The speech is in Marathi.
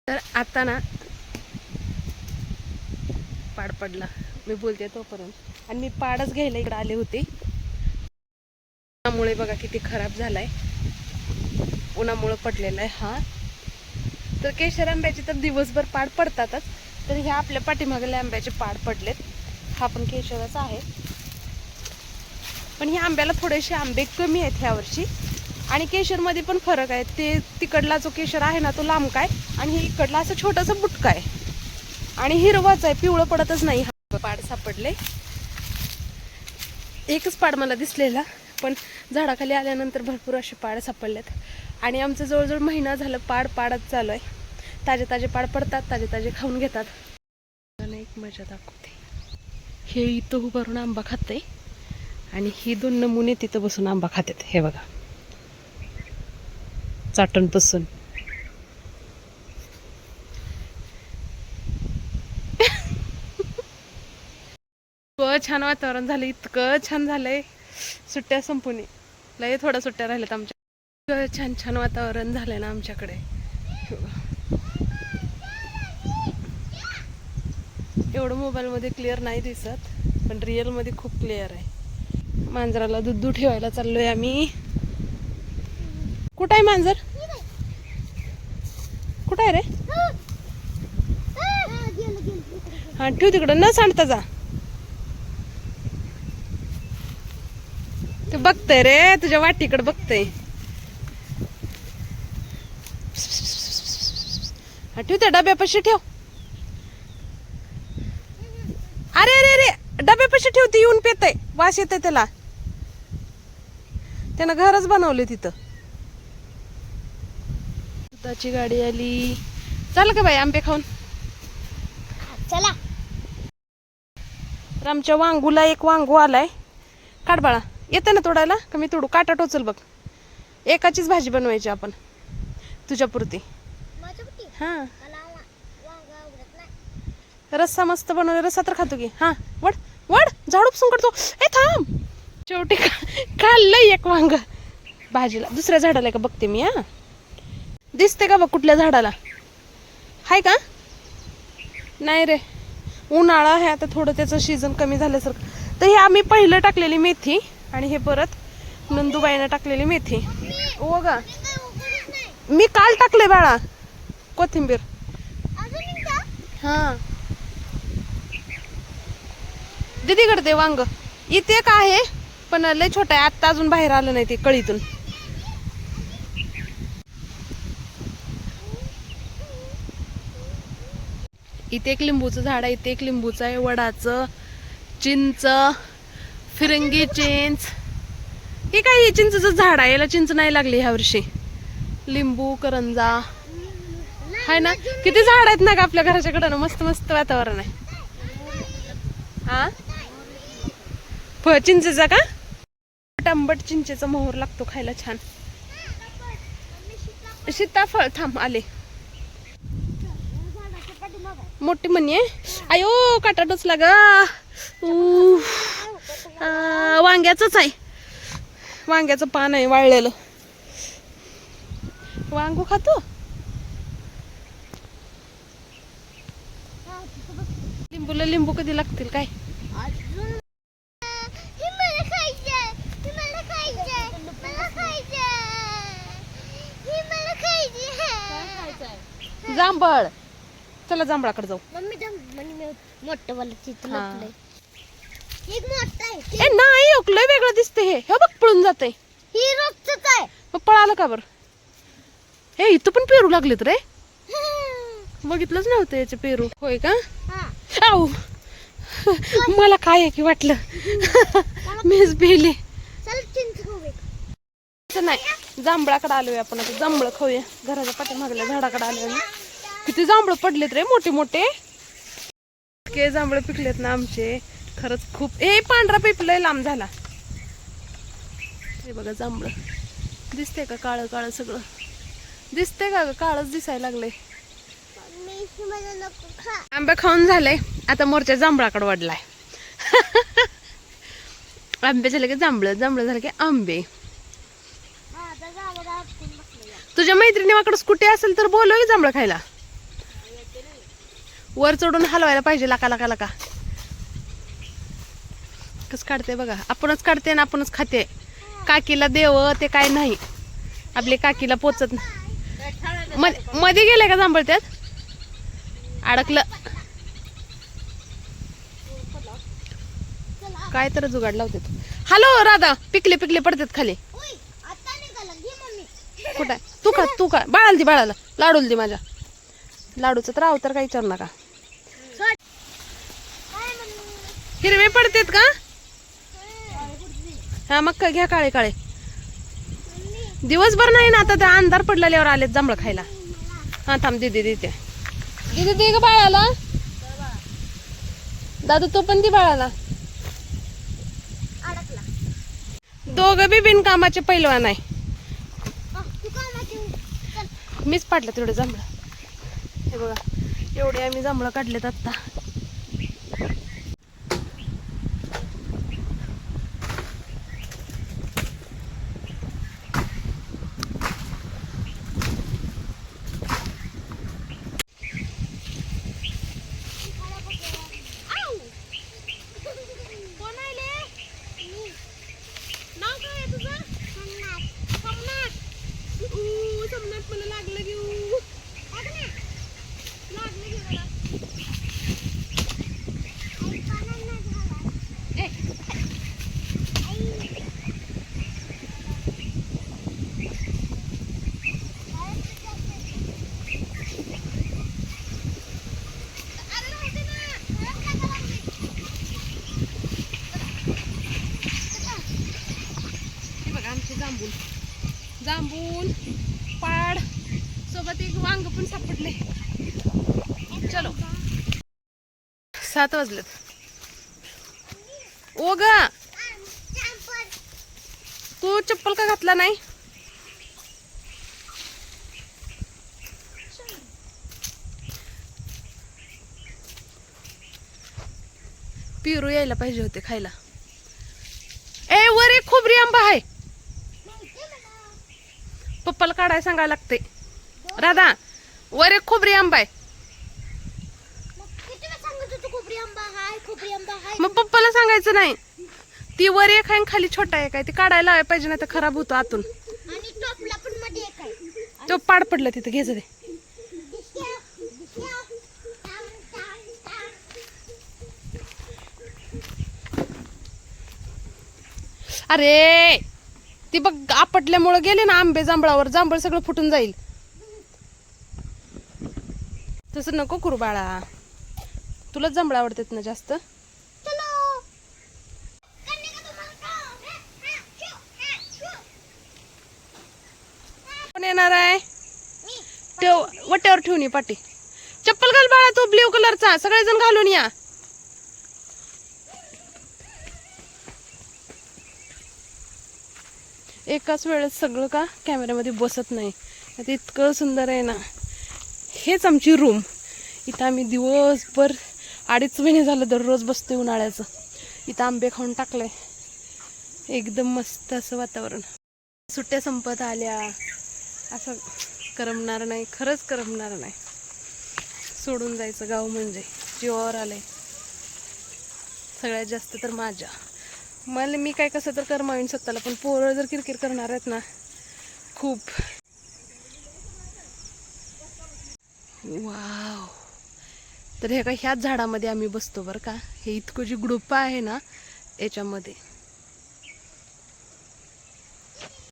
तर आता ना पाड पडला, मी बोलते तोपर्यंत, आणि मी पाडच घ्यायला इकडे आले होते. उन्हामुळे बघा किती खराब झालाय, उन्हामुळे पडलेला आहे हा. तर केशर आंब्याचे तर दिवसभर पाड पडतातच, तर ह्या आपल्या पाठीमागल्या आंब्याचे पाड पडलेत. हा पण केशरच आहे, पण ह्या आंब्याला थोडेसे आंबे कमी आहेत ह्या वर्षी. आणि केशरमध्ये पण फरक आहे, ते तिकडला जो केशर आहे ना तो लांबका आहे, आणि इकडला असं छोटंसं बुटका आहे, आणि हिरवाच आहे, पिवळं पडतच नाही. हा पाड सापडले, एकच पाड मला दिसलेला, पण झाडाखाली आल्यानंतर भरपूर असे पाड सापडलेत. आणि आमचं जवळजवळ महिना झालं पाडच चालू आहे. ताजे ताजे पाड पडतात, ताजे ताजे खाऊन घेतात. एक मजा दाखवते, हे इथं उभारून आंबा खाते, आणि ही 2 नमुने तिथं बसून आंबा खातात. हे बघा, चाटण बसून. इतकं छान वातावरण झालं, इतकं छान झालंय. सुट्ट्या संपून लय थोड्या सुट्ट्या राहिल्यात आमच्या. इतकं छान छान वातावरण झालंय ना आमच्याकडे. एवढं मोबाईलमध्ये क्लिअर नाही दिसत, पण रिअलमध्ये खूप क्लिअर आहे. मांजराला दूध ठेवायला चाललोय आम्ही. कुठं आहे मांजर? कुठं आहे रे? हा ठेव तिकडं, न सांडता जा. तू बघतय रे, तुझ्या वाटीकडे बघतय. हा ठेव, त्या डब्यापाशी ठेव. अरे अरे अरे, डब्यापाशी ठेवते, येऊन पेतय, वास येतय त्याला. त्यानं घरच बनवले तिथं. दुधाची गाडी आली. चला का बाई आंबे खाऊन? चला. तर आमच्या वांगूला एक वांगू आलाय. काढ बाळा, येते ना तोडायला का मी तोडू? काटा टोचल बघ. एकाचीच भाजी बनवायची आपण तुझ्या पुरती. हा, रस्सा मस्त बनवले, रस्सा तर खातो की. हा वड वड, झाड उपसून करतो. ए थांब, शेवटी खाल्लंय एक वांग भाजीला. दुसऱ्या झाडाला का बघते मी. हा, दिसते का बघ कुठल्या झाडाला हाय का? नाही रे, उन्हाळा आहे आता, थोडं त्याचं सीझन कमी झाल्यासारखं. तर हे आम्ही पहिलं टाकलेली मेथी, आणि हे परत नंदूबाईनं टाकलेली मेथी. ओ गा, मी काल टाकले बाळा कोथिंबीर. हा, दीदीकडे ते वांग इथे का आहे, पण लय छोटा आहे, आत्ता अजून बाहेर आलं नाही ते कळीतून. इथे एक लिंबूचं झाड आहे, इथे एक लिंबूचं आहे, वडाचं, चिंच, फिरंगी चिंच. हे काय, चिंचचं झाड आहे, याला चिंच नाही लागली ह्या वर्षी. लिंबू, करंजा हाय ना, किती झाड आहेत ना का आपल्या घराच्या कडं. मस्त मस्त वातावरण आहे. हा, चिंचेचा का? आंबट चिंचेचा मोहर लागतो खायला छान. सीताफळ, थांब आले. मोठी म्हणे, आयो काटा टोचला ग. वांग्याचंच आहे, वांग्याचं पान आहे वाळलेलं. वांगू खातो. लिंबूला लिंबू कधी लागतील काय? जांभळ, चला जांभळाकडे जाऊ. ए नाही, लय वेगळं दिसते हे. हे बघ पळून जाते. मग पळालं का बर? हे इथं पण पेरू लागलेत रे, बघितलंच नव्हतं याचे पेरू. होय का? आऊ, मला काय की वाटलं. मीच भिली. नाही, जांभळाकडे आलोय आपण आता. जांभळ खाऊया, घराच्या पाठीमागल्या झाडाकडे आलोय मी. किती जांभळ पडलेत रे, मोठे मोठे. इतके जांभळ पिकलेत ना आमचे, खरंच खूप. हे पांढरा पिपलय लांब झाला. हे बघा जांभळ दिसते का? काळं काळं सगळं दिसते का? काळच दिसायला लागलंय. आंबे खाऊन झाले, आता मोर्चा जांभळाकडे वाढलाय. आंबे झाले की जांभळ, जांभळ झाले की आंबे. तुझ्या मैत्रिणीकडे स्कूटी असेल तर बोलव की जांभळं खायला. वर चढून हलवायला पाहिजे लाका लाका लाका. कसं काढते बघा, आपणच काढते आणि आपणच खाते. काकीला देव ते काय नाही, आपली काकीला पोचत नाही. मध्ये गेले का जांभळ त्यात अडकलं. काय तर जुगाड लावते. हॅलो राधा, पिकले पिकले पडतात खाली. कुठं तू खा बाळाला ती, बाळाला लाडूला ती. माझ्या लाडूचं तर तर काही विचारू नका. हिरवे पडतात का? हा मग काय घ्या, काळे काळे. दिवसभर नाही ना, आता त्या अंधार पडलेल्यावर आलेत जांभळ खायला. हा थांब दीदी देते. दीदी दे ग बाळाला. दादू तो पण ती बाळाला. दोघं बी बिनकामाचे पैलवान आहे. मीच पाडलं तेवढे जांभळं. हे बघा एवढे आम्ही जांभळं काढलेत आता. मला लागलं घेऊ. आमचे जांभूल जांभूल पाड सोबत एक वांग पण सापडले. चलो 7 वाजलेत. ओ ग तू चप्पल का घातला नाही? पिरू यायला पाहिजे होते खायला. ए वर एक खोबरी आंबा आहे, पप्पाला काढायला सांगायला लागते. राधा वर एक खोबरी आंबा आहे. मग पप्पाला सांगायचं नाही. ती वर एक आहे खाली छोटा एक आहे, ती काढायला लावायला पाहिजे, नाही तर खराब होतो आतून. तो पाड पडला तिथं, घ्यायचं ते. अरे ती बघ आपटल्यामुळे गेले ना आंबे जांभळावर, जांभळ सगळं फुटून जाईल. तसं नको करू बाळा, तुलाच जांभळ आवडतात ना जास्त. कोण येणार आहे? वट्यावर ठेवून ये पाटी. चप्पल घाल बाळा, तो ब्ल्यू कलरचा. सगळेजण घालून या. एकाच वेळेस सगळं का कॅमेऱ्यामध्ये बसत नाही. आता इतकं सुंदर आहे ना. हेच आमची रूम. इथं आम्ही दिवसभर 2.5 महिने झालं दररोज बसतोय उन्हाळ्याचं. इथं आंबे खाऊन टाकलंय. एकदम मस्त असं वातावरण. सुट्ट्या संपत आल्या, असं करमणार नाही, खरंच करमणार नाही. सोडून जायचं गाव म्हणजे जीवावर आलंय. सगळ्यात जास्त तर माझ्या मला, मी काय कसं तर करमावीन स्वतःला, पण पोरं जर किरकिर करणार आहेत ना खूप. वाव. तर हे का ह्याच झाडामध्ये आम्ही बसतो बरं का. हे इतकं जी गुडुप्पा आहे ना याच्यामध्ये.